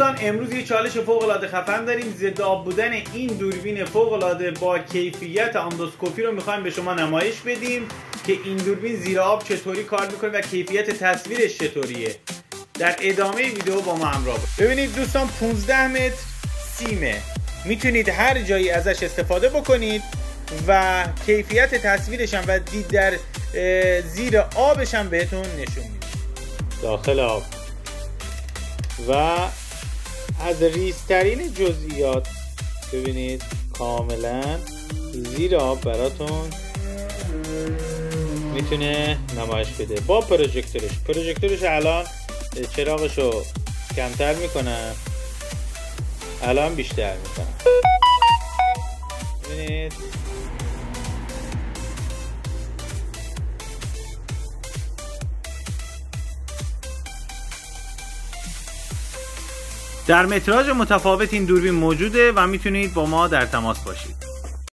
دوستان امروز یه چالش فوق العاده خفن داریم. ضد آب بودن این دوربین فوق العاده با کیفیت اندوسکوپی رو میخوایم به شما نمایش بدیم که این دوربین زیر آب چطوری کار میکنه و کیفیت تصویرش چطوریه. در ادامه ویدیو با ما همراه باشید. ببینید دوستان 15 متر سیمه، میتونید هر جایی ازش استفاده بکنید و کیفیت تصویرش هم و دید در زیر آبش هم بهتون نشون میده. داخل آب و از ریزترین جزئیات ببینید کاملا زیر آب براتون میتونه نمایش بده با پروژکتورش الان چراغشو کمتر میکنم، الان بیشتر میکنم. ببینید در متراژ متفاوت این دوربین موجوده و میتونید با ما در تماس باشید.